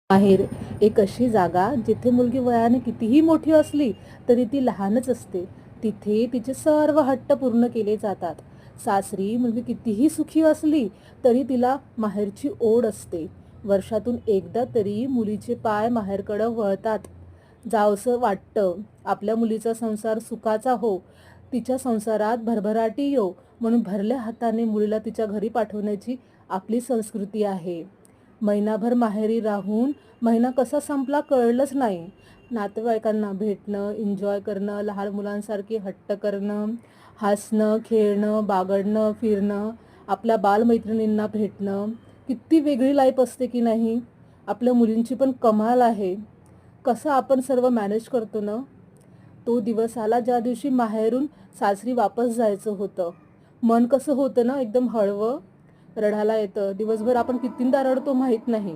माहेर एक अशी जागा जिथे मुलगी वयाने कितीही मोठी असली तरी ती लहानच असते. तिथे तिचे सर्व हट्ट पूर्ण केले जातात. सासरी मुलगी कितीही सुखी असली तरी तिला माहेरची ओढ असते. वर्षातून एकदा तरी मुलीचे पाय माहेरकडं वळतात. जावसं वाटतं आपल्या मुलीचा संसार सुखाचा हो, तिच्या संसारात भरभराटी येऊ म्हणून भरल्या हाताने मुलीला तिच्या घरी पाठवण्याची आपली संस्कृती आहे. महिनाभर माहेरी राहून महिना कसा संपला कळलंच नाही. नातेवाईकांना भेटणं, एन्जॉय करणं, लहान मुलांसारखी हट्ट करणं, हसणं, खेळणं, बागडणं, फिरणं, आपल्या बालमैत्रिणींना भेटणं, किती वेगळी लाईफ असते की नाही. आपल्या मुलींची पण कमाल आहे. कसं आपण सर्व मॅनेज करतो ना. तो दिवस आला ज्या दिवशी माहेरून सासरी वापस जायचं होतं. मन कसं होतं ना एकदम हळवं. रडायला येतं. दिवसभर आपण कितींदा रडतो माहीत नाही.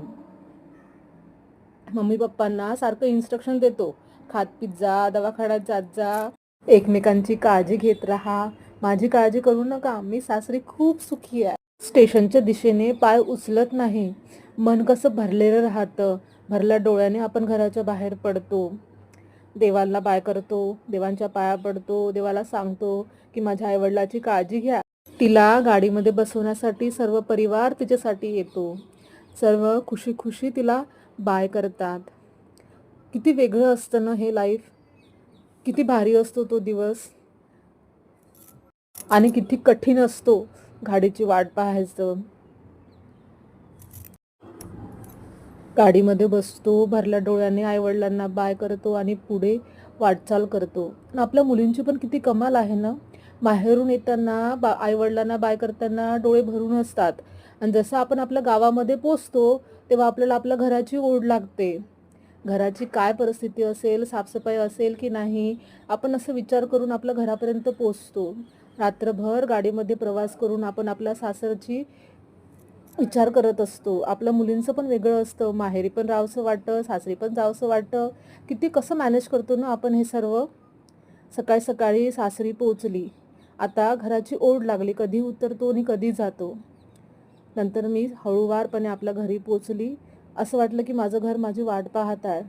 मम्मी पप्पांना सारखं इन्स्ट्रक्शन देतो, खात पीत जा, दवाखान्यात जात जा, एकमेकांची काळजी घेत राहा, माझी काळजी करू नका, मी सासरी खूप सुखी आहे. स्टेशनच्या दिशेने पाय उचलत नाही. मन कसं भरलेलं राहतं. भरल्या डोळ्याने आपण घराच्या बाहेर पडतो. देवाला बाय करतो, देवांच्या पाया पडतो, देवाला सांगतो की माझ्या आईवडिलाची काळजी घ्या. तिला गाडीमध्ये बसवण्यासाठी सर्व परिवार तिच्यासाठी येतो. सर्व खुशी खुशी तिला बाय करतात. किती वेगळं असतं ना हे लाईफ. किती भारी असतो तो दिवस आणि किती कठीण असतो गाडीची वाट पाहायचं. गाडीमध्ये बसतो, भरल्या डोळ्याने आईवडिलांना बाय करतो आणि पुढे वाटचाल करतो. आणि आपल्या मुलींची पण किती कमाल आहे ना. माहेरून येताना आईवडिलांना बाय करताना डोळे भरून असतात आणि जसं आपण आपल्या गावामध्ये पोचतो तेव्हा आपल्याला आपल्या घराची ओढ लागते. घराची काय परिस्थिती असेल, साफसफाई असेल की नाही, आपण असं विचार करून आपल्या घरापर्यंत पोचतो. रात्रभर गाडीमध्ये प्रवास करून आपण आपल्या सासरची विचार करत असतो. आपल्या मुलींचं पण वेगळं असतं. माहेरी पण राहावंसं वाटतं, सासरी पण जावंसं वाटतं. किती कसं मॅनेज करतो ना आपण हे सर्व. सकाळी सकाळी सासरी पोचली. आता घराची ओढ लागली. कधी उतरतो आणि कधी जातो. नंतर मी हळूवारपणे आपल्या घरी पोचली. असं वाटलं की माझं घर माझी वाट पाहत आहे.